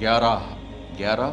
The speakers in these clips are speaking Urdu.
11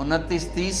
29-30,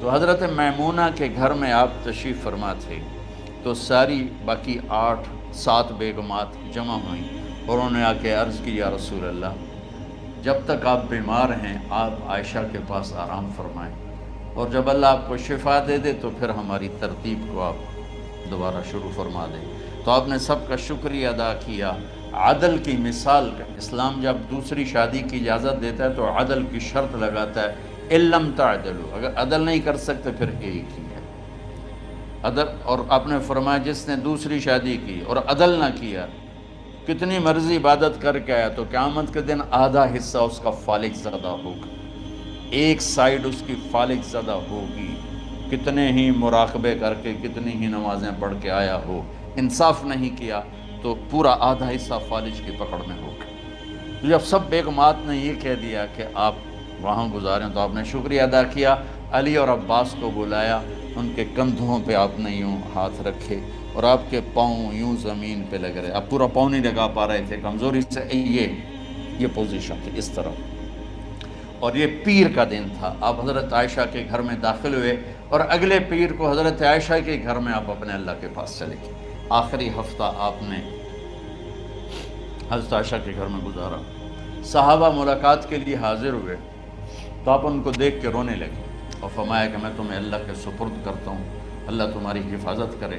تو حضرت میمونہ کے گھر میں آپ تشریف فرما تھے، تو ساری باقی 8-7 بیگمات جمع ہوئیں اور انہوں نے آ کے عرض کی، یا رسول اللہ، جب تک آپ بیمار ہیں آپ عائشہ کے پاس آرام فرمائیں، اور جب اللہ آپ کو شفا دے دے تو پھر ہماری ترتیب کو آپ دوبارہ شروع فرما دیں۔ تو آپ نے سب کا شکریہ ادا کیا۔ عدل کی مثال کا اسلام جب دوسری شادی کی اجازت دیتا ہے تو عدل کی شرط لگاتا ہے، اِلَّمْ تَعْدِلُوا، اگر عدل نہیں کر سکتے پھر ایک ہی ہے عدل۔ اور آپ نے فرمایا جس نے دوسری شادی کی اور عدل نہ کیا، کتنی مرضی عبادت کر کے آیا، تو قیامت کے دن آدھا حصہ اس کا فالج زدہ ہوگا، ایک سائیڈ اس کی فالج زدہ ہوگی، کتنے ہی مراقبے کر کے کتنی ہی نمازیں پڑھ کے آیا ہو، انصاف نہیں کیا تو پورا آدھا حصہ فالج کی پکڑ میں ہوگا۔ تو جب سب بیگمات نے یہ کہہ دیا کہ آپ وہاں گزاریں تو آپ نے شکریہ ادا کیا، علی اور عباس کو بلایا، ان کے کندھوں پہ آپ نے یوں ہاتھ رکھے اور آپ کے پاؤں یوں زمین پہ لگ رہے، آپ پورا پاؤں نہیں لگا پا رہے تھے کمزوری سے، یہ پوزیشن تھی اس طرح۔ اور یہ پیر کا دن تھا، آپ حضرت عائشہ کے گھر میں داخل ہوئے اور اگلے پیر کو حضرت عائشہ کے گھر میں آپ اپنے اللہ کے پاس چلے گئے۔ آخری ہفتہ آپ نے حضرت عائشہ کے گھر میں گزارا۔ صحابہ ملاقات کے لیے حاضر ہوئے تو آپ ان کو دیکھ کے رونے لگے اور فرمایا کہ میں تمہیں اللہ کے سپرد کرتا ہوں، اللہ تمہاری حفاظت کرے،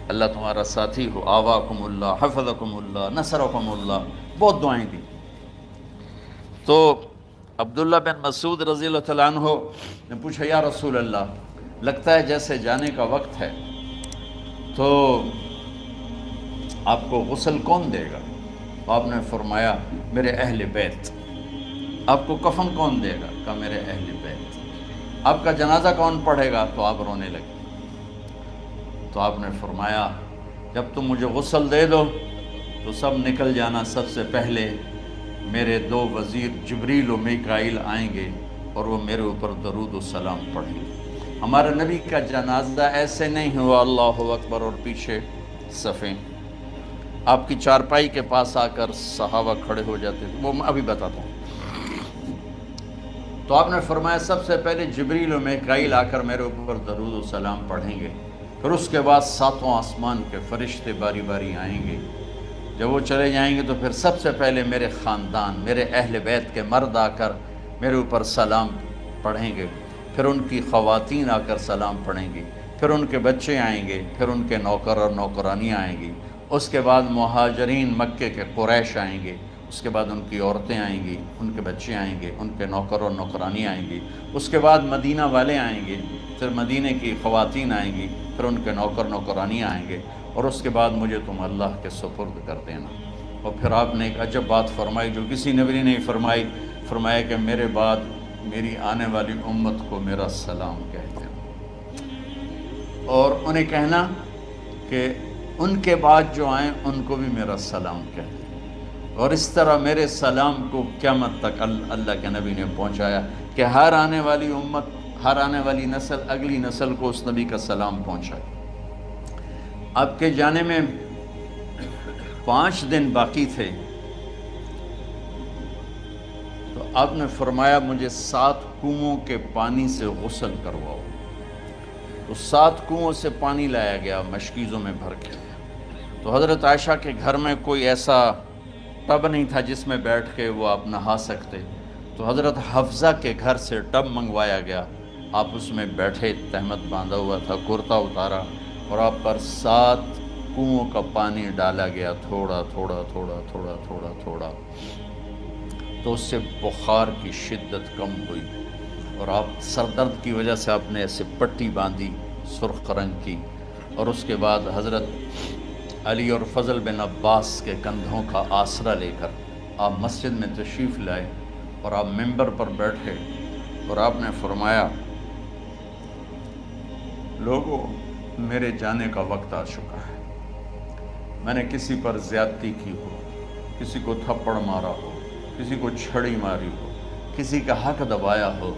اللہ تمہارا ساتھی ہو، آواکم اللہ، حفظکم اللہ، نصرکم اللہ، بہت دعائیں دی۔ تو عبداللہ بن مسعود رضی اللہ تعالیٰ عنہ نے پوچھا، یا رسول اللہ، لگتا ہے جیسے جانے کا وقت ہے، تو آپ کو غسل کون دے گا؟ آپ نے فرمایا میرے اہل بیت۔ آپ کو کفن کون دے گا؟ کہا میرے اہل بیت۔ آپ کا جنازہ کون پڑھے گا؟ تو آپ رونے لگے۔ تو آپ نے فرمایا جب تم مجھے غسل دے دو تو سب نکل جانا، سب سے پہلے میرے 2 وزیر جبریل و میکائیل آئیں گے اور وہ میرے اوپر درود و سلام پڑھیں گے۔ ہمارے نبی کا جنازہ ایسے نہیں ہوا اللہ اکبر اور پیچھے صفیں، آپ کی چارپائی کے پاس آ کر صحابہ کھڑے ہو جاتے تھے، وہ میں ابھی بتاتا ہوں۔ تو آپ نے فرمایا سب سے پہلے جبریل و میکائیل آ کر میرے اوپر درود و سلام پڑھیں گے، پھر اس کے بعد 7 آسمان کے فرشتے باری باری آئیں گے۔ جب وہ چلے جائیں گے تو پھر سب سے پہلے میرے خاندان، میرے اہل بیت کے مرد آ کر میرے اوپر سلام پڑھیں گے، پھر ان کی خواتین آ کر سلام پڑھیں گی، پھر ان کے بچے آئیں گے، پھر ان کے نوکر اور نوکرانی آئیں گی، اس کے بعد مہاجرین مکے کے قریش آئیں گے، اس کے بعد ان کی عورتیں آئیں گی، ان کے بچے آئیں گے، ان کے نوکر اور نوکرانی آئیں گی، اس کے بعد مدینہ والے آئیں گے، پھر مدینہ کی خواتین آئیں گی، پھر ان کے نوکر نوکرانی آئیں گے، اور اس کے بعد مجھے تم اللہ کے سپرد کر دینا۔ اور پھر آپ نے ایک عجب بات فرمائی جو کسی نبی نے نہیں فرمائی، فرمایا کہ میرے بعد میری آنے والی امت کو میرا سلام کہہ دینا، اور انہیں کہنا کہ ان کے بعد جو آئیں ان کو بھی میرا سلام کہہ دیں۔ اور اس طرح میرے سلام کو قیامت تک اللہ کے نبی نے پہنچایا کہ ہر آنے والی امت، ہر آنے والی نسل اگلی نسل کو اس نبی کا سلام پہنچائے۔ آپ کے جانے میں 5 دن باقی تھے تو آپ نے فرمایا مجھے 7 کنوؤں کے پانی سے غسل کرواؤ۔ تو 7 کنوؤں سے پانی لایا گیا مشکیزوں میں بھر کے۔ تو حضرت عائشہ کے گھر میں کوئی ایسا ٹب نہیں تھا جس میں بیٹھ کے وہ آپ نہا سکتے، تو حضرت حفصہ کے گھر سے ٹب منگوایا گیا، آپ اس میں بیٹھے، تہمت باندھا ہوا تھا، کرتا اتارا اور آپ پر 7 کنوؤں کا پانی ڈالا گیا، تھوڑا تھوڑا تھوڑا تھوڑا تھوڑا تھوڑا، تو اس سے بخار کی شدت کم ہوئی، اور آپ سر درد کی وجہ سے آپ نے ایسے پٹی باندھی سرخ رنگ کی، اور اس کے بعد حضرت علی اور فضل بن عباس کے کندھوں کا آسرا لے کر آپ مسجد میں تشریف لائے اور آپ ممبر پر بیٹھے اور آپ نے فرمایا لوگوں میرے جانے کا وقت آ چکا ہے، میں نے کسی پر زیادتی کی ہو، کسی کو تھپڑ مارا ہو، کسی کو چھڑی ماری ہو، کسی کا حق دبایا ہو،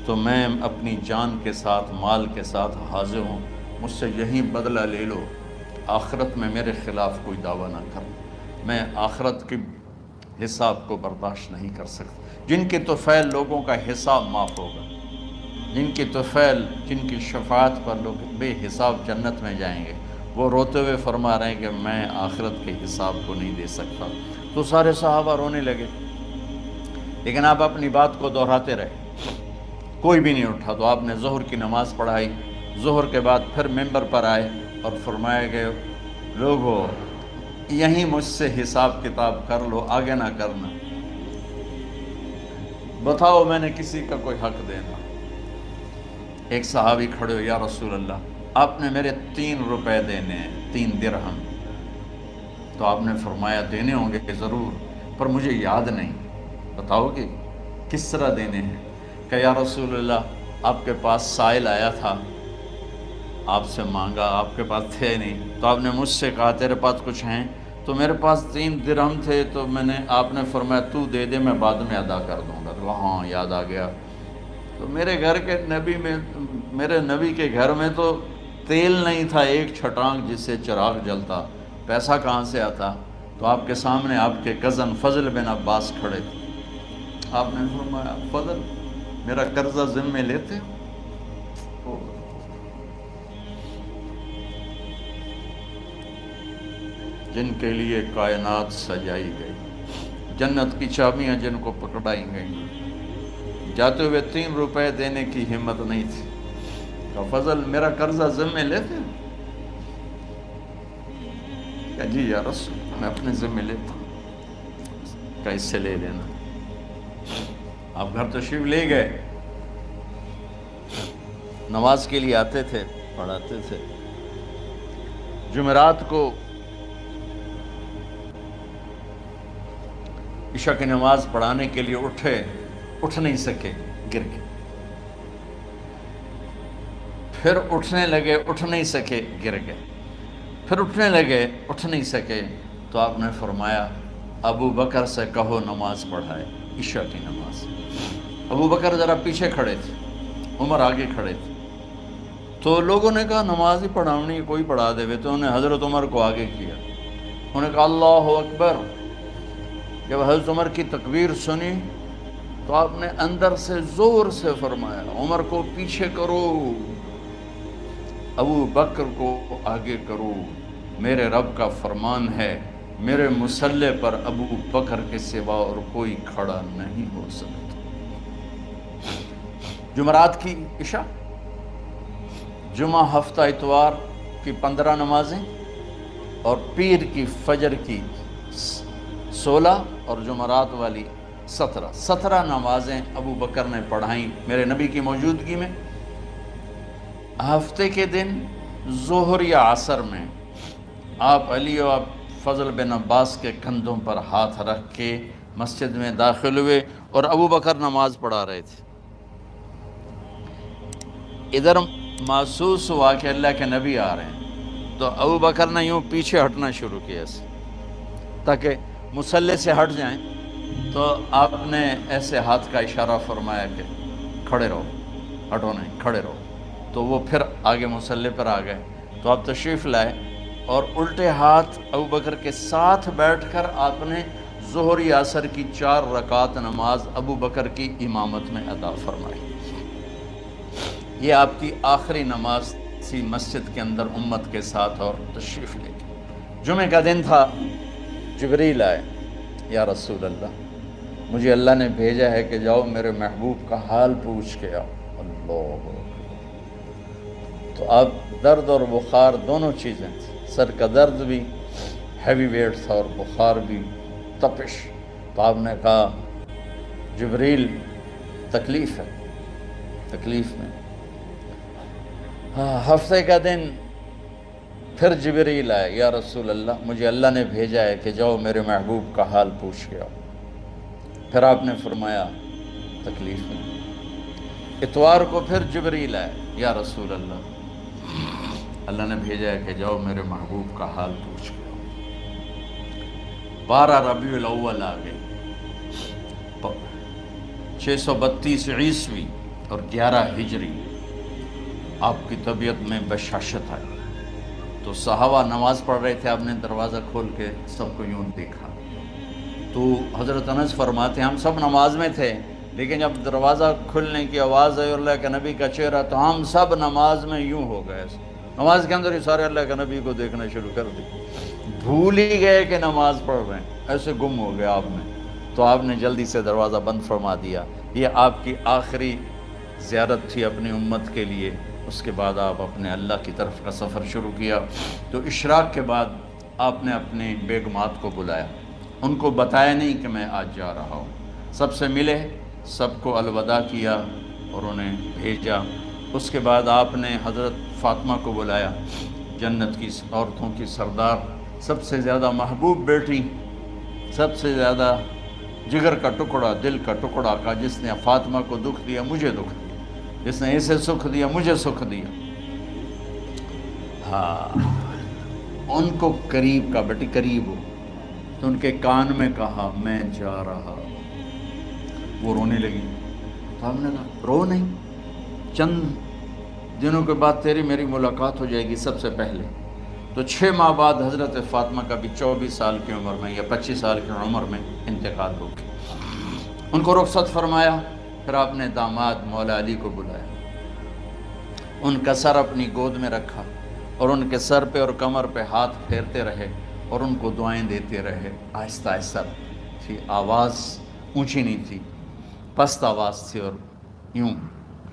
تو میں اپنی جان کے ساتھ مال کے ساتھ حاضر ہوں، مجھ سے یہیں بدلہ لے لو، آخرت میں میرے خلاف کوئی دعویٰ نہ کر، میں آخرت کے حساب کو برداشت نہیں کر سکتا، جن کے تو فعل لوگوں کا حساب معاف ہوگا، جن کی طفیل، جن کی شفاعت پر لوگ بے حساب جنت میں جائیں گے، وہ روتے ہوئے فرما رہے ہیں کہ میں آخرت کے حساب کو نہیں دے سکتا۔ تو سارے صحابہ رونے لگے، لیکن آپ اپنی بات کو دہراتے رہے، کوئی بھی نہیں اٹھا۔ تو آپ نے ظہر کی نماز پڑھائی، ظہر کے بعد پھر ممبر پر آئے اور فرمایا کہ لوگو یہیں مجھ سے حساب کتاب کر لو، آگے نہ کرنا، بتاؤ میں نے کسی کا کوئی حق دینا۔ ایک صحابی کھڑے ہو، یا رسول اللہ آپ نے میرے 3 روپے دینے ہیں، 3 درہم۔ تو آپ نے فرمایا دینے ہوں گے کہ ضرور، پر مجھے یاد نہیں، بتاؤ کہ کس طرح دینے ہیں؟ کہ یا رسول اللہ آپ کے پاس سائل آیا تھا، آپ سے مانگا، آپ کے پاس تھے نہیں، تو آپ نے مجھ سے کہا تیرے پاس کچھ ہیں؟ تو میرے پاس 3 درہم تھے، تو آپ نے فرمایا تو دے دے، میں بعد میں ادا کر دوں گا۔ تو ہاں یاد آ گیا۔ تو میرے گھر کے نبی میں، میرے نبی کے گھر میں تو تیل نہیں تھا ایک چھٹانگ جس سے چراغ جلتا، پیسہ کہاں سے آتا؟ تو آپ کے سامنے آپ کے کزن فضل بن عباس کھڑے تھے۔ آپ نے فرمایا فضل میرا قرضہ ذمہ لیتے ہو؟ جن کے لیے کائنات سجائی گئی، جنت کی چابیاں جن کو پکڑائی گئیں، جاتے ہوئے 3 روپے دینے کی ہمت نہیں تھی۔ کہ فضل میرا قرضہ ذمہ لیتے ہو؟ کہ جی یا رسول میں اپنے ذمہ لیتا ہوں۔ کہ اس سے لے لینا۔ آپ گھر تشریف لے گئے، نماز کے لیے آتے تھے، پڑھاتے تھے۔ جمعرات کو عشاء کی نماز پڑھانے کے لیے اٹھ نہیں سکے، گر گئے۔ پھر اٹھنے لگے، اٹھ نہیں سکے، گر گئے۔ پھر اٹھنے لگے، اٹھ نہیں سکے، تو آپ نے فرمایا ابو بکر سے کہو نماز پڑھائے، عشاء کی نماز۔ ابو بکر ذرا پیچھے کھڑے تھے، عمر آگے کھڑے تھے۔ تو لوگوں نے کہا نماز ہی پڑھاؤنی، کوئی پڑھا دے وے، تو انہیں حضرت عمر کو آگے کیا۔ انہوں نے کہا اللہ اکبر۔ جب حضرت عمر کی تکبیر سنی تو آپ نے اندر سے زور سے فرمایا عمر کو پیچھے کرو، ابو بکر کو آگے کرو، میرے رب کا فرمان ہے میرے مصلی پر ابو بکر کے سوا اور کوئی کھڑا نہیں ہو سکتا۔ جمعرات کی عشاء، جمعہ ہفتہ اتوار کی 15 نمازیں اور پیر کی فجر کی 16 اور جمعرات والی 17 نمازیں ابو بکر نے پڑھائیں میرے نبی کی موجودگی میں۔ ہفتے کے دن ظہر یا عصر میں آپ علی و فضل بن عباس کے کندھوں پر ہاتھ رکھ کے مسجد میں داخل ہوئے اور ابو بکر نماز پڑھا رہے تھے۔ ادھر محسوس ہوا کہ اللہ کے نبی آ رہے ہیں، تو ابو بکر نے یوں پیچھے ہٹنا شروع کیا ایسے تاکہ مصلی سے ہٹ جائیں۔ تو آپ نے ایسے ہاتھ کا اشارہ فرمایا کہ کھڑے رہو، ہٹو نہیں، کھڑے رہو۔ تو وہ پھر آگے مصلی پر آ گئے۔ تو آپ تشریف لائے اور الٹے ہاتھ ابو بکر کے ساتھ بیٹھ کر آپ نے ظہر یا عصر کی 4 رکعت نماز ابو بکر کی امامت میں ادا فرمائی۔ یہ آپ کی آخری نماز تھی مسجد کے اندر امت کے ساتھ اور تشریف لے کے۔ جمعہ کا دن تھا، جبریل آئے، یا رسول اللہ مجھے اللہ نے بھیجا ہے کہ جاؤ میرے محبوب کا حال پوچھ کے آؤ۔ اللہ، تو اب درد اور بخار دونوں چیزیں تھیں، سر کا درد بھی ہیوی ویٹ تھا اور بخار بھی، تپش۔ تو آپ نے کہا جبریل تکلیف ہے، تکلیف میں۔ ہفتے کا دن پھر جبریل آئے، یا رسول اللہ مجھے اللہ نے بھیجا ہے کہ جاؤ میرے محبوب کا حال پوچھ کے آؤ۔ پھر آپ نے فرمایا تکلیف میں۔ اتوار کو پھر جبریل آئے، یا رسول اللہ اللہ نے بھیجا ہے کہ جاؤ میرے محبوب کا حال پوچھ کے آؤ۔ 12 ربیع الاول آ گئی، 632 عیسوی اور 11 ہجری۔ آپ کی طبیعت میں بشاشت آئی، تو صحابہ نماز پڑھ رہے تھے، آپ نے دروازہ کھول کے سب کو یوں دیکھا۔ تو حضرت انس فرماتے ہیں ہم سب نماز میں تھے، لیکن جب دروازہ کھلنے کی آواز آئی اور اللہ کے نبی کا چہرہ، تو ہم سب نماز میں یوں ہو گئے، نماز کے اندر ہی سارے اللہ کے نبی کو دیکھنا شروع کر دی، بھول ہی گئے کہ نماز پڑھ رہے ہیں، ایسے گم ہو گئے آپ میں۔ تو آپ نے جلدی سے دروازہ بند فرما دیا۔ یہ آپ کی آخری زیارت تھی اپنی امت کے لیے۔ اس کے بعد آپ اپنے اللہ کی طرف کا سفر شروع کیا۔ تو اشراق کے بعد آپ نے اپنی بیگمات کو بلایا، ان کو بتایا نہیں کہ میں آج جا رہا ہوں، سب سے ملے، سب کو الوداع کیا اور انہیں بھیجا۔ اس کے بعد آپ نے حضرت فاطمہ کو بلایا، جنت کی عورتوں کی سردار، سب سے زیادہ محبوب بیٹی، سب سے زیادہ جگر کا ٹکڑا، دل کا ٹکڑا کا، جس نے فاطمہ کو دکھ دیا مجھے دکھ دیا، جس نے اسے سکھ دیا مجھے سکھ دیا۔ ہاں، ان کو قریب کا، بیٹی قریب ہو، تو ان کے کان میں کہا میں جا رہا۔ وہ رونے لگی، تو ہم نے کہا رو نہیں، چند دنوں کے بعد تیری میری ملاقات ہو جائے گی سب سے پہلے۔ تو 6 ماہ بعد حضرت فاطمہ کا بھی 24 سال کی عمر میں یا 25 سال کی عمر میں انتقال ہو گیا۔ ان کو رخصت فرمایا۔ پھر آپ نے داماد مولا علی کو بلایا، ان کا سر اپنی گود میں رکھا اور ان کے سر پہ اور کمر پہ ہاتھ پھیرتے رہے اور ان کو دعائیں دیتے رہے۔ آہستہ آہستہ تھی، آواز اونچی نہیں تھی، پست آواز تھی، اور یوں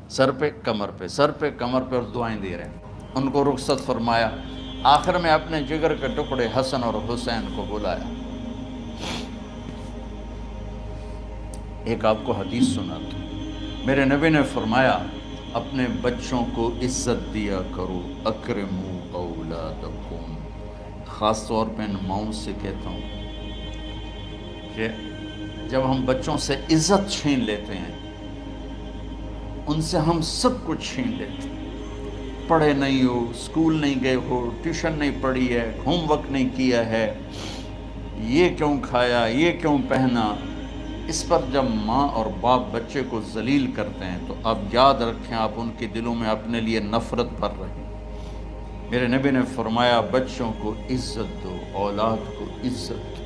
سر پہ کمر پہ، سر پہ کمر پہ، اور دعائیں دے رہے ہیں۔ ان کو رخصت فرمایا۔ آخر میں اپنے جگر کے ٹکڑے حسن اور حسین کو بلایا۔ ایک آپ کو حدیث سناتا ہوں۔ میرے نبی نے فرمایا اپنے بچوں کو عزت دیا کرو، اکرموا اولادکم۔ خاص طور پہ ان ماؤں سے کہتا ہوں کہ جب ہم بچوں سے عزت چھین لیتے ہیں، ان سے ہم سب کچھ چھین لیتے ہیں۔ پڑھے نہیں ہو، اسکول نہیں گئے ہو، ٹیوشن نہیں پڑھی ہے، ہوم ورک نہیں کیا ہے، یہ کیوں کھایا، یہ کیوں پہنا، اس پر جب ماں اور باپ بچے کو ذلیل کرتے ہیں تو آپ یاد رکھیں آپ ان کے دلوں میں اپنے لیے نفرت بھر رہے ہیں۔ میرے نبی نے فرمایا بچوں کو عزت دو، اولاد کو عزت دو،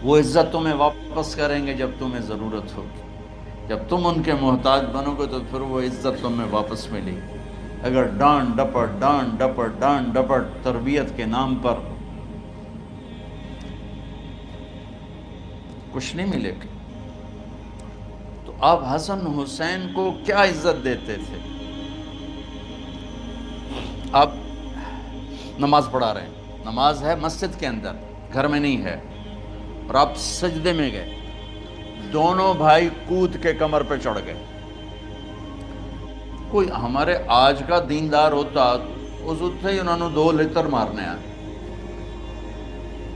وہ عزت تمہیں واپس کریں گے جب تمہیں ضرورت ہوگی۔ جب تم ان کے محتاج بنو گے تو پھر وہ عزت تمہیں واپس ملے گی۔ اگر ڈانٹ ڈپٹ تربیت کے نام پر کچھ نہیں ملے گا۔ تو آپ حسن حسین کو کیا عزت دیتے تھے؟ آپ نماز پڑھا رہے ہیں، نماز ہے مسجد کے اندر، گھر میں نہیں ہے، اور آپ سجدے میں گئے، دونوں بھائی کود کے کمر پہ چڑھ گئے۔ کوئی ہمارے آج کا دیندار ہوتا اس سے ہی انہوں نے 2 لتر مارنے آئے۔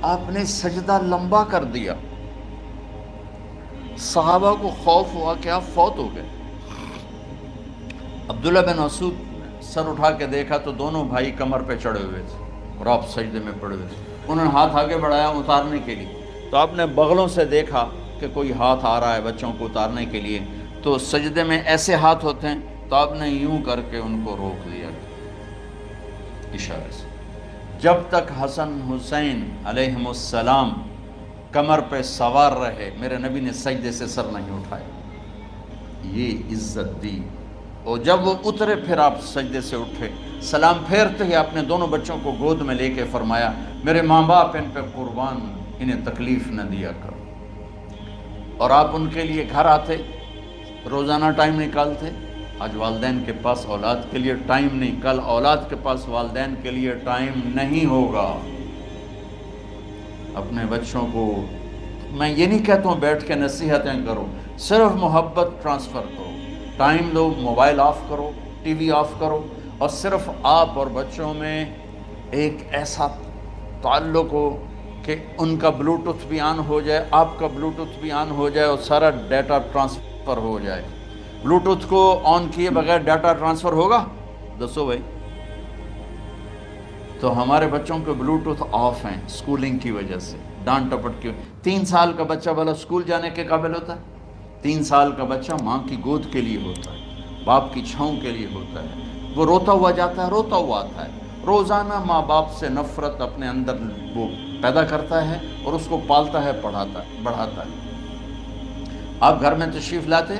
آپ نے سجدہ لمبا کر دیا، صحابہ کو خوف ہوا کہ آپ فوت ہو گئے۔ عبداللہ بن مسعود نے سر اٹھا کے دیکھا تو دونوں بھائی کمر پہ چڑھے ہوئے تھے اور آپ سجدے میں پڑے ہوئے تھے۔ انہوں نے ہاتھ آگے بڑھایا اتارنے کے لیے، تو آپ نے بغلوں سے دیکھا کہ کوئی ہاتھ آ رہا ہے بچوں کو اتارنے کے لیے، تو سجدے میں ایسے ہاتھ ہوتے ہیں، تو آپ نے یوں کر کے ان کو روک دیا اشارے سے۔ جب تک حسن حسین علیہم السلام کمر پہ سوار رہے میرے نبی نے سجدے سے سر نہیں اٹھایا، یہ عزت دی۔ اور جب وہ اترے پھر آپ سجدے سے اٹھے، سلام پھیرتے ہی آپ نے دونوں بچوں کو گود میں لے کے فرمایا میرے ماں باپ ان پہ قربان، انہیں تکلیف نہ دیا کرو۔ اور آپ ان کے لیے گھر آتے، روزانہ ٹائم نکالتے۔ آج والدین کے پاس اولاد کے لیے ٹائم نہیں، کل اولاد کے پاس والدین کے لیے ٹائم نہیں ہوگا۔ اپنے بچوں کو میں یہ نہیں کہتا ہوں بیٹھ کے نصیحتیں کرو، صرف محبت ٹرانسفر کرو، ٹائم دو، موبائل آف کرو، ٹی وی آف کرو، اور صرف آپ اور بچوں میں ایک ایسا تعلق ہو کہ ان کا بلوٹوتھ بھی آن ہو جائے، آپ کا بلوٹوتھ بھی آن ہو جائے، اور سارا ڈیٹا ٹرانسفر ہو جائے۔ بلوٹوتھ کو آن کیے بغیر ڈیٹا ٹرانسفر ہوگا؟ دسو بھائی۔ تو ہمارے بچوں کے بلوٹوتھ آف ہیں سکولنگ کی وجہ سے، ڈانٹ ٹپٹ کی۔ 3 سال کا بچہ بھلا سکول جانے کے قابل ہوتا ہے؟ 3 سال کا بچہ ماں کی گود کے لیے ہوتا ہے، باپ کی چھاؤں کے لیے ہوتا ہے، وہ روتا ہوا جاتا ہے، روتا ہوا آتا ہے۔ روزانہ ماں باپ سے نفرت اپنے اندر وہ پیدا کرتا ہے اور اس کو پالتا ہے، بڑھاتا ہے۔ آپ گھر میں تشریف لاتے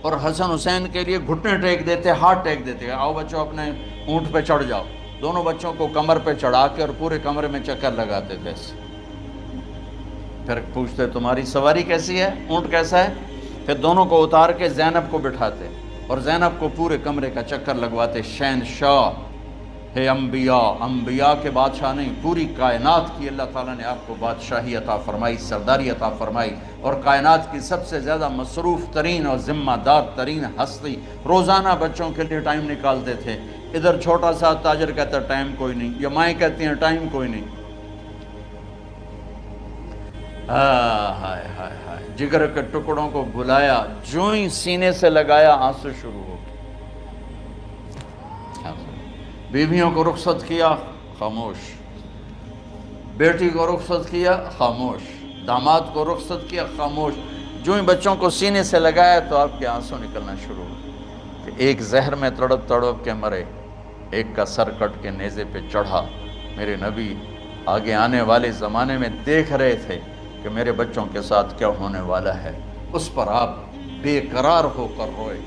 اور حسن حسین کے لیے گھٹنے ٹیک دیتے، ہاتھ ٹیک دیتے، آؤ بچوں اپنے اونٹ پہ چڑھ جاؤ، دونوں بچوں کو کمر پہ چڑھا کے اور پورے کمرے میں چکر لگاتے تھے ایسے، پھر پوچھتے تمہاری سواری کیسی ہے، اونٹ کیسا ہے، پھر دونوں کو اتار کے زینب کو بٹھاتے اور زینب کو پورے کمرے کا چکر لگواتے، شہنشاہ ہے انبیاء، انبیاء کے بادشاہ نہیں، پوری کائنات کی اللہ تعالیٰ نے آپ کو بادشاہی عطا فرمائی، سرداری عطا فرمائی، اور کائنات کی سب سے زیادہ مصروف ترین اور ذمہ دار ترین ہستی روزانہ بچوں کے لیے ٹائم نکالتے تھے۔ ادھر چھوٹا سا تاجر کہتا ہے ٹائم کوئی نہیں، یا مائیں کہتی ہیں ٹائم کوئی نہیں۔ ہائے ہائے ہائے، جگر کے ٹکڑوں کو بلایا، جو ہی سینے سے لگایا آنسو شروع ہو گئے۔ بیویوں کو رخصت کیا، خاموش، بیٹی کو رخصت کیا، خاموش، داماد کو رخصت کیا، خاموش، جو ہی بچوں کو سینے سے لگایا تو آپ کے آنسو نکلنا شروع ہو کہ ایک زہر میں تڑپ تڑپ کے مرے، ایک کا سر کٹ کے نیزے پہ چڑھا۔ میرے نبی آگے آنے والے زمانے میں دیکھ رہے تھے کہ میرے بچوں کے ساتھ کیا ہونے والا ہے، اس پر آپ بے قرار ہو کر روئے،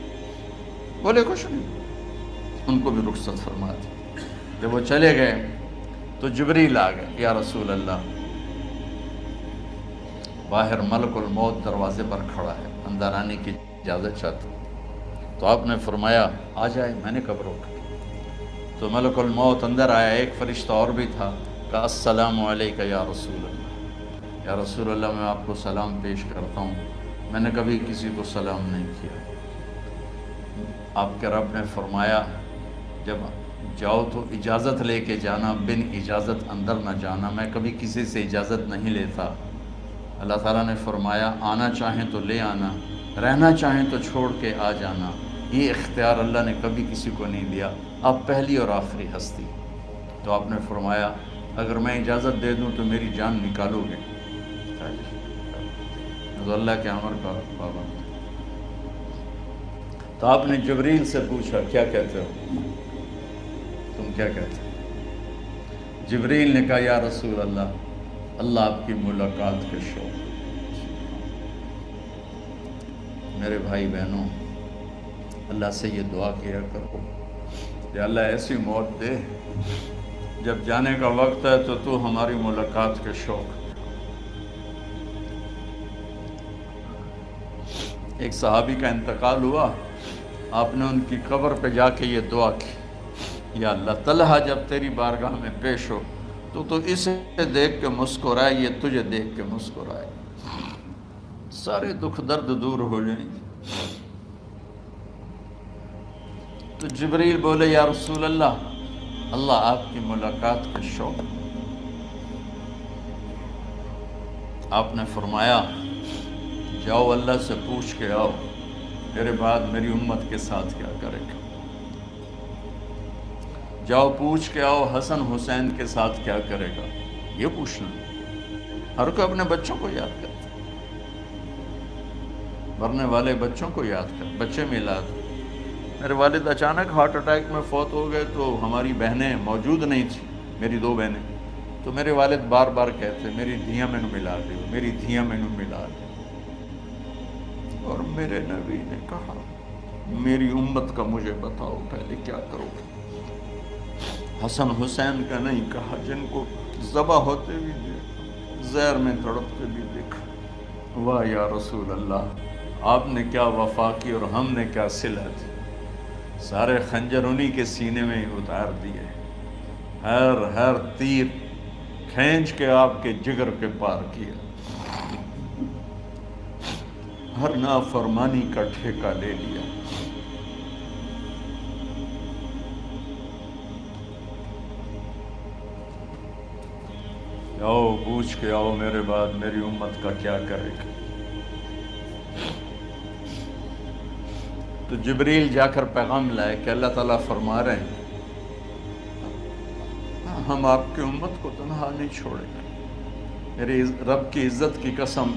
بولے کچھ نہیں، ان کو بھی رخصت فرما دی۔ جب وہ چلے گئے تو جبریل آ گئے، یا رسول اللہ، باہر ملک الموت دروازے پر کھڑا ہے، اندر آنے کی اجازت چاہتا تو آپ نے فرمایا آ جائے، میں نے کب روکا؟ تو ملک الموت اندر آیا، ایک فرشتہ اور بھی تھا، کہا السلام علیکہ یا رسول اللہ، یا رسول اللہ میں آپ کو سلام پیش کرتا ہوں، میں نے کبھی کسی کو سلام نہیں کیا۔ آپ کے رب نے فرمایا جب جاؤ تو اجازت لے کے جانا، بن اجازت اندر نہ جانا، میں کبھی کسی سے اجازت نہیں لیتا۔ اللہ تعالیٰ نے فرمایا آنا چاہیں تو لے آنا، رہنا چاہیں تو چھوڑ کے آ جانا، یہ اختیار اللہ نے کبھی کسی کو نہیں دیا، آپ پہلی اور آخری ہستی۔ تو آپ نے فرمایا اگر میں اجازت دے دوں تو میری جان نکالو گے؟ تو اللہ کے امر کا پابند۔ تو آپ نے جبریل سے پوچھا کیا کہتے ہو، تم کیا کہتے ہو؟ جبریل نے کہا یا رسول اللہ، اللہ آپ کی ملاقات کے شوق۔ میرے بھائی بہنوں، اللہ سے یہ دعا کیا کرو کہ اللہ ایسی موت دے جب جانے کا وقت ہے تو ہماری ملاقات کے شوق۔ ایک صحابی کا انتقال ہوا، آپ نے ان کی قبر پہ جا کے یہ دعا کی، یا اللہ طلحہ جب تیری بارگاہ میں پیش ہو تو اسے دیکھ کے مسکرائے، یہ تجھے دیکھ کے مسکرائے، سارے دکھ درد دور ہو جائیں۔ تو جبریل بولے یا رسول اللہ، اللہ آپ کی ملاقات کا شوق۔ آپ نے فرمایا جاؤ اللہ سے پوچھ کے آؤ میرے بعد میری امت کے ساتھ کیا کرے گا، جاؤ پوچھ کے آؤ حسن حسین کے ساتھ کیا کرے گا، یہ پوچھنا۔ ہر کوئی اپنے بچوں کو یاد کرتا، مرنے والے بچوں کو یاد کر، بچے میلاد۔ میرے والد اچانک ہارٹ اٹیک میں فوت ہو گئے تو ہماری بہنیں موجود نہیں تھیں، میری 2 بہنیں، تو میرے والد بار بار کہتے میری دھیاں میں ملا دیو، میری دھیاں میں ملا دیو۔ اور میرے نبی نے کہا میری امت کا مجھے بتاؤ پہلے کیا کرو گے؟ حسن حسین کا نہیں کہا، جن کو ذبح ہوتے بھی دیکھا، زہر میں تڑپتے بھی دیکھا۔ واہ یا رسول اللہ، آپ نے کیا وفا کی اور ہم نے کیا صلہ دی، سارے خنجر انہی کے سینے میں ہی اتار دیے، ہر تیر کھینچ کے آپ کے جگر کے پار کیا، ہر نافرمانی کا ٹھیکہ لے لیا۔ آؤ پوچھ کے آؤ میرے بعد میری امت کا کیا کرے گا۔ تو جبریل جا کر پیغام لائے کہ اللہ تعالیٰ فرما رہے ہیں ہم آپ کی امت کو تنہا نہیں چھوڑیں گے۔ میرے رب کی عزت کی قسم،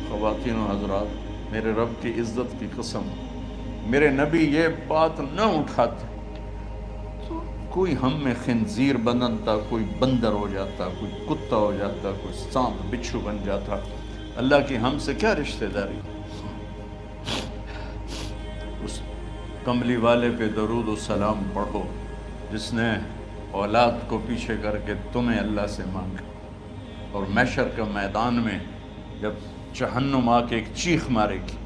خواتین و حضرات، میرے رب کی عزت کی قسم، میرے نبی یہ بات نہ اٹھاتے تو کوئی ہم میں خنزیر بنتا، کوئی بندر ہو جاتا، کوئی کتا ہو جاتا، کوئی سانپ بچھو بن جاتا۔ اللہ کی ہم سے کیا رشتہ داری؟ کملی والے پہ درود و سلام پڑھو جس نے اولاد کو پیچھے کر کے تمہیں اللہ سے مانگا، اور محشر کے میدان میں جب جہنم آ کے ایک چیخ مارے گی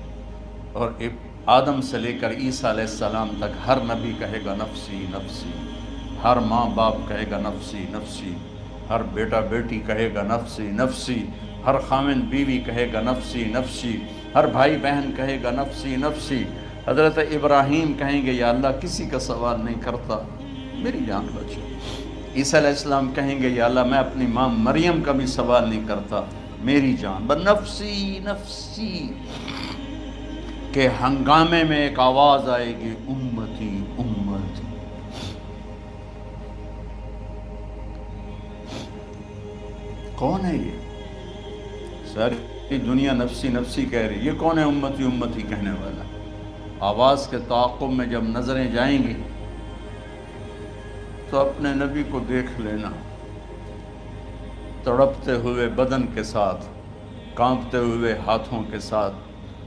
اور آدم سے لے کر عیسیٰ علیہ السلام تک ہر نبی کہے گا نفسی نفسی، ہر ماں باپ کہے گا نفسی نفسی، ہر بیٹا بیٹی کہے گا نفسی نفسی، ہر خامن بیوی کہے گا نفسی نفسی، ہر بھائی بہن کہے گا نفسی نفسی۔ حضرت ابراہیم کہیں گے یا اللہ کسی کا سوال نہیں کرتا، میری جان بچے۔ عیسیٰ علیہ السلام کہیں گے یا اللہ میں اپنی ماں مریم کا بھی سوال نہیں کرتا، میری جان بس نفسی نفسی کے ہنگامے میں ایک آواز آئے گی، امتی امتی۔ کون ہے یہ؟ ساری دنیا نفسی نفسی کہہ رہی، یہ کون ہے امتی امتی کہنے والا؟ آواز کے تعاقب میں جب نظریں جائیں گی تو اپنے نبی کو دیکھ لینا، تڑپتے ہوئے بدن کے ساتھ، کانپتے ہوئے ہاتھوں کے ساتھ،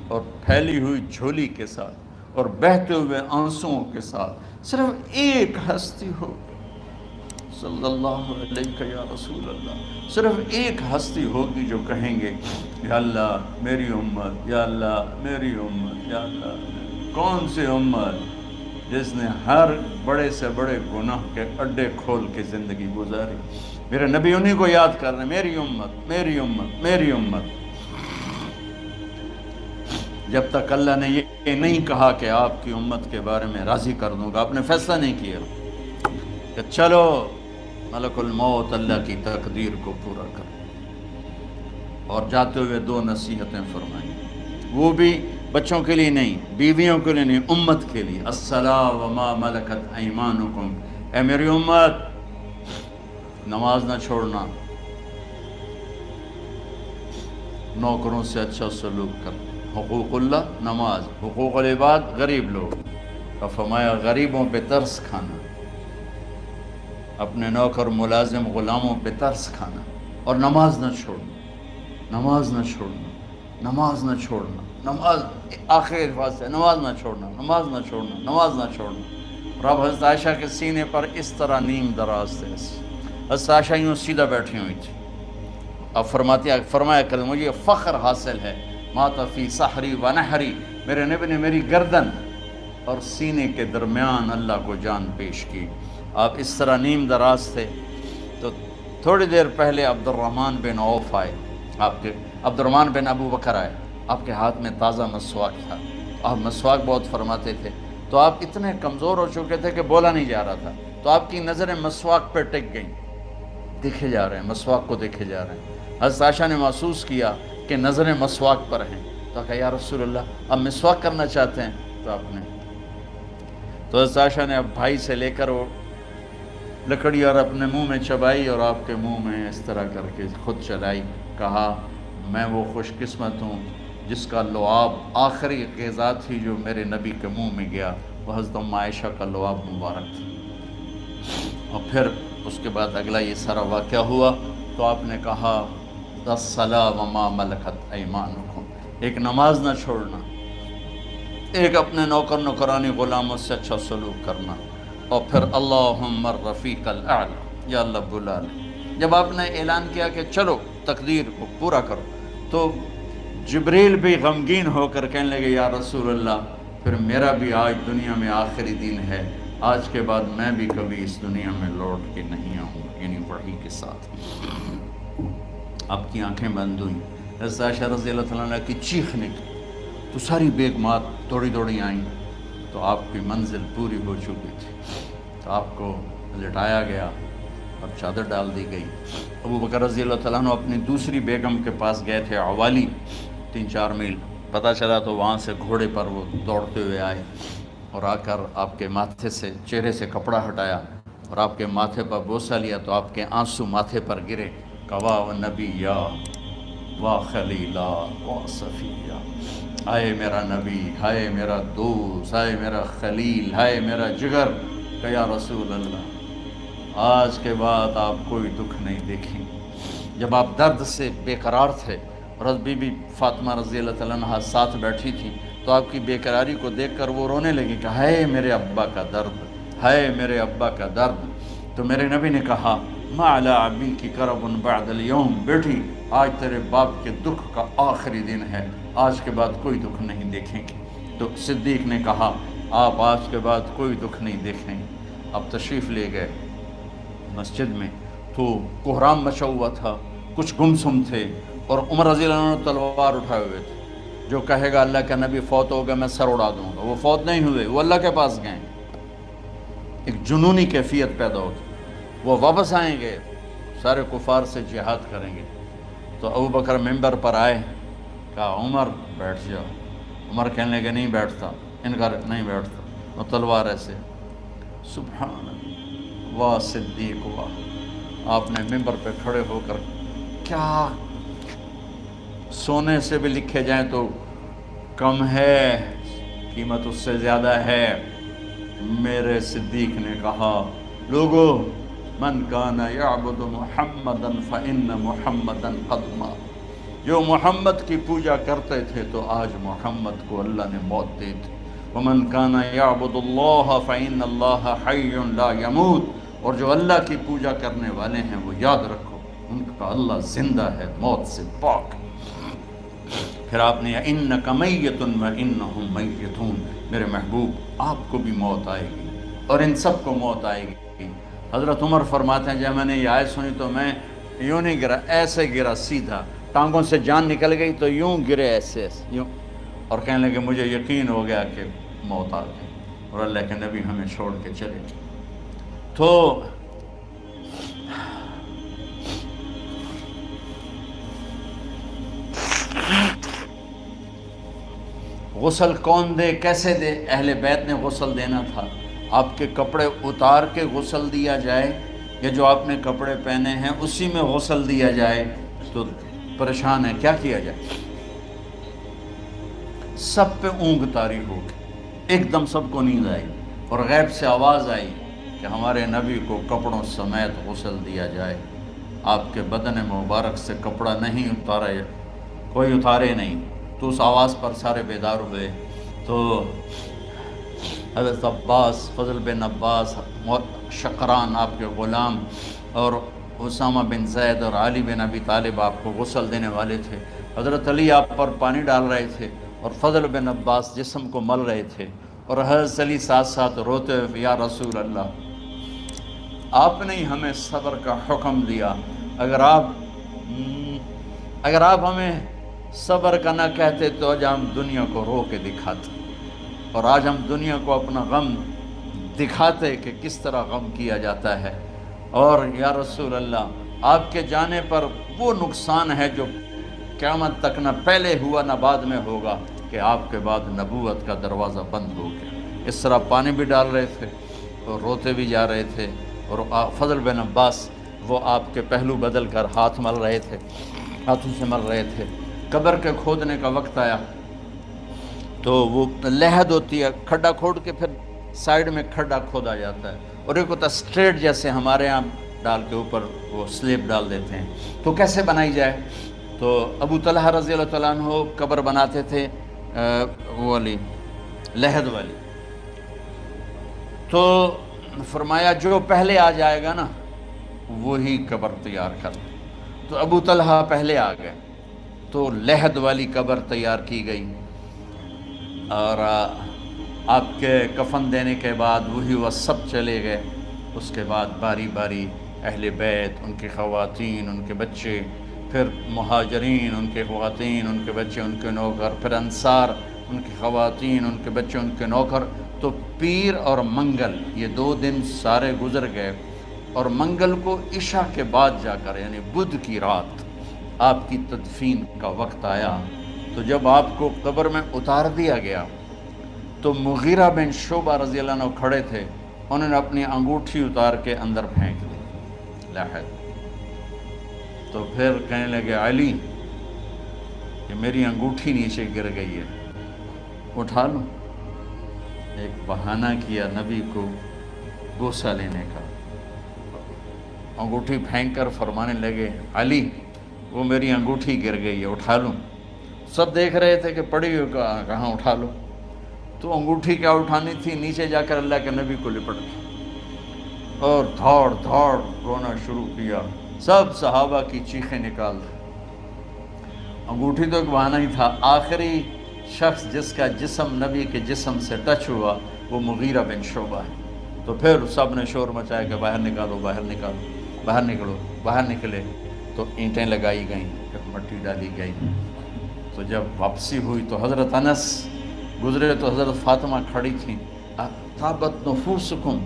اور پھیلی ہوئی جھولی کے ساتھ، اور بہتے ہوئے آنسوؤں کے ساتھ صرف ایک ہستی ہو، صلی اللہ علیہ یا رسول اللہ، صرف ایک ہستی ہوگی جو کہیں گے یا اللہ میری امت، یا اللہ میری امت، یا اللہ۔ کون سی امت؟ جس نے ہر بڑے سے بڑے گناہ کے اڈے کھول کے زندگی گزاری۔ میرے نبی انہی کو یاد کر رہے ہیں، میری امت میری امت میری امت۔ جب تک اللہ نے یہ نہیں کہا کہ آپ کی امت کے بارے میں راضی کر دوں گا، آپ نے فیصلہ نہیں کیا کہ چلو ملک الموت اللہ کی تقدیر کو پورا کر، اور جاتے ہوئے دو نصیحتیں فرمائیں، وہ بھی بچوں کے لیے نہیں، بیویوں کے لیے نہیں، امت کے لیے۔ الصلاۃ وما ملکت ایمانکم، اے میری امت نماز نہ چھوڑنا، نوکروں سے اچھا سلوک کر، حقوق اللہ نماز، حقوق العباد غریب لوگ، اور فرمایا غریبوں پہ ترس کھانا، اپنے نوکر ملازم غلاموں پہ ترس کھانا، اور نماز نہ چھوڑنا، نماز نہ چھوڑنا، نماز نہ چھوڑنا، نماز آخر الفاظ سے، نماز نہ چھوڑنا، نماز نہ چھوڑنا، نماز نہ چھوڑنا۔ رب حضرت عائشہ کے سینے پر اس طرح نیم دراز تھے، حضرت عائشہ یوں سیدھا بیٹھی ہوئی تھی، اب فرمایا کہ مجھے فخر حاصل ہے، مات فی سحری و نحری، میرے نبی نے میری گردن اور سینے کے درمیان اللہ کو جان پیش کی۔ آپ اس طرح نیم دراز تھے تو تھوڑی دیر پہلے عبد الرحمن بن عوف آئے، عبد الرحمن بن ابو بکر آئے، آپ کے ہاتھ میں تازہ مسواک تھا، آپ مسواک بہت فرماتے تھے، تو آپ اتنے کمزور ہو چکے تھے کہ بولا نہیں جا رہا تھا، تو آپ کی نظریں مسواک پہ ٹک گئیں، دیکھے جا رہے ہیں، مسواک کو دیکھے جا رہے ہیں۔ حضرت عائشہ نے محسوس کیا کہ نظریں مسواک پر ہیں، تو کہا یا رسول اللہ آپ مسواک کرنا چاہتے ہیں؟ تو آپ نے تو حضرت عائشہ نے اب بھائی سے لے کر وہ لکڑی اور اپنے منہ میں چبائی، اور آپ کے منہ میں اس طرح کر کے خود چلائی، کہا میں وہ خوش قسمت ہوں جس کا لعاب آخری غذا تھی جو میرے نبی کے منہ میں گیا، وہ حضرت ام عائشہ کا لعاب مبارک تھا۔ اور پھر اس کے بعد اگلا یہ سارا واقعہ ہوا، تو آپ نے کہا الصلاۃ وما ملکت ایمانکم، ایک نماز نہ چھوڑنا، ایک اپنے نوکر نوکرانی غلاموں سے اچھا سلوک کرنا، اور پھر اللہم الرفیق الاعلی، یا اللہ بلا لے۔ جب آپ نے اعلان کیا کہ چلو تقدیر کو پورا کرو، تو جبریل بھی غمگین ہو کر کہنے لگے یا رسول اللہ پھر میرا بھی آج دنیا میں آخری دن ہے، آج کے بعد میں بھی کبھی اس دنیا میں لوٹ کے نہیں آؤں گا، یعنی وحی کے ساتھ۔ آپ کی آنکھیں بند ہوئیں، حضرت عائشہ رضی اللہ تعالیٰ عنہ کی چیخ نکلی، تو ساری بیگمات دوڑی دوڑی آئیں، تو آپ کی منزل پوری ہو چکی تھی، تو آپ کو لٹایا گیا اور چادر ڈال دی گئی۔ ابو بکر رضی اللہ تعالیٰ عنہ اپنی دوسری بیگم کے پاس گئے تھے، عوالی، 3-4 میل، پتہ چلا تو وہاں سے گھوڑے پر وہ دوڑتے ہوئے آئے، اور آ کر آپ کے ماتھے سے، چہرے سے کپڑا ہٹایا اور آپ کے ماتھے پر بوسہ لیا، تو آپ کے آنسو ماتھے پر گرے، کوا و نبیّا و خلیلا و صفیہ، ہائے میرا نبی، ہائے میرا دوست، ہائے میرا خلیل، ہائے میرا جگر، کہ یا رسول اللہ آج کے بعد آپ کوئی دکھ نہیں دیکھیں گے۔ جب آپ درد سے بے قرار تھے، اور بی بی فاطمہ رضی اللہ تعالیٰ عنہ ساتھ بیٹھی تھی، تو آپ کی بیقراری کو دیکھ کر وہ رونے لگی کہ ہائے میرے ابا کا درد، ہائے میرے ابا کا درد۔ تو میرے نبی نے کہا ما علی ابی کی کرب بعد اليوم، بیٹی آج تیرے باپ کے دکھ کا آخری دن ہے، آج کے بعد کوئی دکھ نہیں دیکھیں گے۔ تو صدیق نے کہا آپ آج کے بعد کوئی دکھ نہیں دیکھیں گے۔ اب تشریف لے گئے مسجد میں تو کوہرام مچا ہوا تھا، کچھ گمسم تھے، اور عمر رضی اللہ عنہ تلوار اٹھائے ہوئے تھے۔ جو کہے گا اللہ کا نبی فوت ہو گیا میں سر اڑا دوں گا، وہ فوت نہیں ہوئے، وہ اللہ کے پاس گئے۔ ایک جنونی کیفیت پیدا ہوتی، وہ واپس آئیں گے، سارے کفار سے جہاد کریں گے۔ تو ابو بکر ممبر پر آئے، کہا عمر بیٹھ جاؤ۔ عمر کہنے لگے نہیں بیٹھتا، انکار نہیں بیٹھتا، وہ تلوار ایسے۔ سبحان اللہ، واہ صدیق واہ۔ آپ نے ممبر پہ کھڑے ہو کر کیا، سونے سے بھی لکھے جائیں تو کم ہے، قیمت اس سے زیادہ ہے۔ میرے صدیق نے کہا لوگو من کان یعبد محمدا فإن محمدا قد مات، جو محمد کی پوجا کرتے تھے تو آج محمد کو اللہ نے موت دی تھی۔ ومن کان یعبد اللہ فإن اللہ حی لا یموت، اور جو اللہ کی پوجا کرنے والے ہیں وہ یاد رکھو ان کا اللہ زندہ ہے، موت سے پاک۔ پھر آپ نے اِنَّکَ مَیِّتٌ وَإِنَّهُمْ مَیِّتُونَ، میرے محبوب آپ کو بھی موت آئے گی اور ان سب کو موت آئے گی۔ حضرت عمر فرماتے ہیں جب میں نے یہ آیت سنی تو میں یوں نہیں گرا، ایسے گرا سیدھا، ٹانگوں سے جان نکل گئی تو یوں گرے ایسے یوں، اور کہنے لگے مجھے یقین ہو گیا کہ موت آ گئی اور اللہ کے نبی ہمیں چھوڑ کے چلے گئے۔ تو غسل کون دے، کیسے دے؟ اہل بیت نے غسل دینا تھا۔ آپ کے کپڑے اتار کے غسل دیا جائے یا جو آپ نے کپڑے پہنے ہیں اسی میں غسل دیا جائے؟ تو پریشان ہے کیا کیا جائے؟ سب پہ اونگ طاری ہو گئی، ایک دم سب کو نیند آئی اور غیب سے آواز آئی کہ ہمارے نبی کو کپڑوں سمیت غسل دیا جائے۔ آپ کے بدن مبارک سے کپڑا نہیں اتارے، کوئی اتارے نہیں۔ تو اس آواز پر سارے بیدار ہوئے۔ تو حضرت عباس، فضل بن عباس، شقران آپ کے غلام، اور اسامہ بن زید اور علی بن ابی طالب آپ کو غسل دینے والے تھے۔ حضرت علی آپ پر پانی ڈال رہے تھے اور فضل بن عباس جسم کو مل رہے تھے، اور حضرت علی ساتھ ساتھ روتے ہوئے یا رسول اللہ آپ نے ہی ہمیں صبر کا حکم دیا، اگر آپ ہمیں صبر کا نہ کہتے تو آج ہم دنیا کو رو کے دکھاتے، اور آج ہم دنیا کو اپنا غم دکھاتے کہ کس طرح غم کیا جاتا ہے۔ اور یا رسول اللہ آپ کے جانے پر وہ نقصان ہے جو قیامت تک نہ پہلے ہوا نہ بعد میں ہوگا، کہ آپ کے بعد نبوت کا دروازہ بند ہو گیا۔ اس طرح پانی بھی ڈال رہے تھے اور روتے بھی جا رہے تھے، اور فضل بن عباس وہ آپ کے پہلو بدل کر ہاتھ مل رہے تھے، ہاتھوں سے مل رہے تھے۔ قبر کے کھودنے کا وقت آیا تو وہ لحد ہوتی ہے، کھڈا کھود کے پھر سائیڈ میں کھڈا کھودا جاتا ہے، اور ایک ہوتا اسٹریٹ جیسے ہمارے ہاں ڈال کے اوپر وہ سلیب ڈال دیتے ہیں۔ تو کیسے بنائی جائے؟ تو ابو طلحہ رضی اللہ تعالیٰ عنہ قبر بناتے تھے وہ والی لحد والی۔ تو فرمایا جو پہلے آ جائے گا نا وہی قبر تیار کر۔ تو ابو طلحہ پہلے آ گئے تو لحد والی قبر تیار کی گئی، اور آپ کے کفن دینے کے بعد وہی وہ سب چلے گئے۔ اس کے بعد باری باری اہل بیت، ان کی خواتین، ان کے بچے، پھر مہاجرین، ان کے خواتین، ان کے بچے، ان کے نوکر، پھر انصار، ان کی خواتین، ان کے بچے، ان کے نوکر۔ تو پیر اور منگل یہ 2 دن سارے گزر گئے، اور منگل کو عشاء کے بعد جا کر یعنی بدھ کی رات آپ کی تدفین کا وقت آیا۔ تو جب آپ کو قبر میں اتار دیا گیا تو مغیرہ بن شعبہ رضی اللہ عنہ کھڑے تھے، انہوں نے اپنی انگوٹھی اتار کے اندر پھینک دی لحد۔ تو پھر کہنے لگے علی کہ میری انگوٹھی نیچے گر گئی ہے، اٹھا لو۔ ایک بہانہ کیا نبی کو بوسہ لینے کا، انگوٹھی پھینک کر فرمانے لگے علی وہ میری انگوٹھی گر گئی ہے، اٹھا لوں۔ سب دیکھ رہے تھے کہ پڑی ہوئی کہاں، اٹھا لو۔ تو انگوٹھی کیا اٹھانی تھی، نیچے جا کر اللہ کے نبی کو لپٹ گئی اور دھوڑ دھوڑ رونا شروع کیا، سب صحابہ کی چیخیں نکال دی۔ انگوٹھی تو ایک بہانہ ہی تھا، آخری شخص جس کا جسم نبی کے جسم سے ٹچ ہوا وہ مغیرہ بن شعبہ ہے۔ تو پھر سب نے شور مچایا کہ باہر نکالو، باہر نکالو، باہر نکلو، باہر نکلے۔ تو اینٹیں لگائی گئیں، پھر مٹی ڈالی گئی۔ تو جب واپسی ہوئی تو حضرت انس گزرے تو حضرت فاطمہ کھڑی تھیں، طابت نفوسکم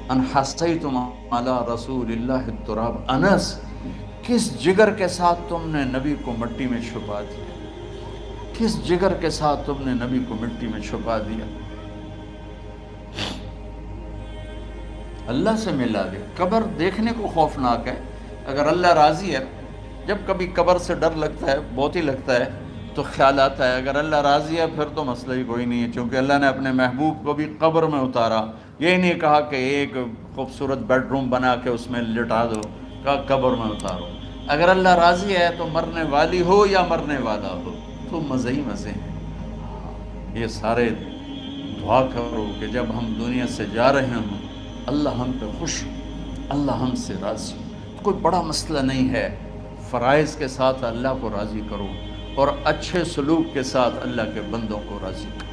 ان حسیتم علی رسول اللہ التراب۔ انس، کس جگر کے ساتھ تم نے نبی کو مٹی میں چھپا دیا، کس جگر کے ساتھ تم نے نبی کو مٹی میں چھپا دیا۔ اللہ سے ملا دے۔ قبر دیکھنے کو خوفناک ہے، اگر اللہ راضی ہے، جب کبھی قبر سے ڈر لگتا ہے، بہت ہی لگتا ہے، تو خیال آتا ہے اگر اللہ راضی ہے پھر تو مسئلہ ہی کوئی نہیں ہے، چونکہ اللہ نے اپنے محبوب کو بھی قبر میں اتارا۔ یہ نہیں کہا کہ ایک خوبصورت بیڈ روم بنا کے اس میں لٹا دو، کہا قبر میں اتارو۔ اگر اللہ راضی ہے تو مرنے والی ہو یا مرنے والا ہو تو مزے ہی مزے ہیں۔ یہ سارے دعا کرو کہ جب ہم دنیا سے جا رہے ہوں اللہ ہم پہ خوش ہو، اللہ ہم سے راضی ہو۔ کوئی بڑا مسئلہ نہیں ہے، فرائض کے ساتھ اللہ کو راضی کرو اور اچھے سلوک کے ساتھ اللہ کے بندوں کو راضی کرو۔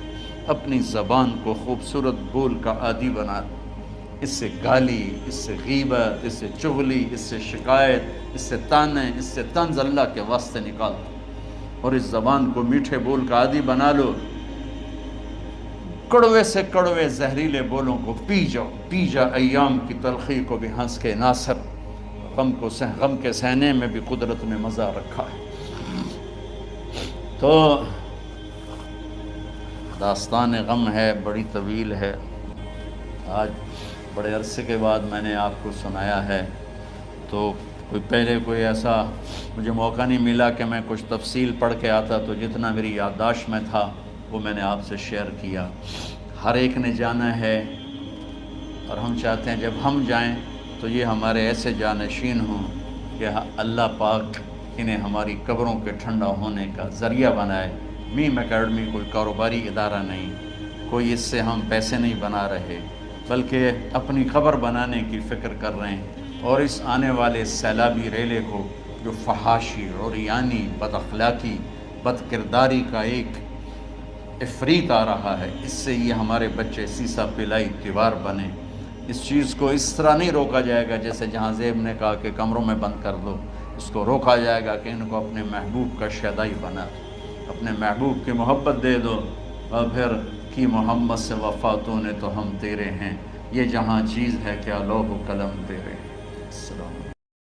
اپنی زبان کو خوبصورت بول کا عادی بنا دو، اس سے گالی، اس سے غیبت، اس سے چغلی، اس سے شکایت، اس سے تانے، اس سے طنز اللہ کے واسطے نکال دو اور اس زبان کو میٹھے بول کا عادی بنا لو۔ کڑوے سے کڑوے زہریلے بولوں کو پی جاؤ، پی جا ایام کی تلخی کو بھی ہنس کے ناصر، غم کے سہنے میں بھی قدرت نے مزہ رکھا ہے۔ تو داستان غم ہے، بڑی طویل ہے، آج بڑے عرصے کے بعد میں نے آپ کو سنایا ہے، تو پہلے کوئی ایسا مجھے موقع نہیں ملا کہ میں کچھ تفصیل پڑھ کے آتا، تو جتنا میری یادداشت میں تھا وہ میں نے آپ سے شیئر کیا۔ ہر ایک نے جانا ہے اور ہم چاہتے ہیں جب ہم جائیں تو یہ ہمارے ایسے جانشین ہوں کہ اللہ پاک انہیں ہماری قبروں کے ٹھنڈا ہونے کا ذریعہ بنائے۔ میم اکیڈمی کوئی کاروباری ادارہ نہیں، کوئی اس سے ہم پیسے نہیں بنا رہے، بلکہ اپنی قبر بنانے کی فکر کر رہے ہیں، اور اس آنے والے سیلابی ریلے کو جو فحاشی، عریانی، بد اخلاقی، بد کرداری کا ایک افریت آ رہا ہے، اس سے یہ ہمارے بچے سیسا پلائی تیوار بنے۔ اس چیز کو اس طرح نہیں روکا جائے گا جیسے جہاں زیب نے کہا کہ کمروں میں بند کر دو، اس کو روکا جائے گا کہ ان کو اپنے محبوب کا شیدائی بنا دو، اپنے محبوب کی محبت دے دو، اور پھر کی محمد سے وفاتوں نے تو ہم تیرے ہیں، یہ جہاں چیز ہے کیا لوح و قلم تیرے ہیں۔ السلام علیکم۔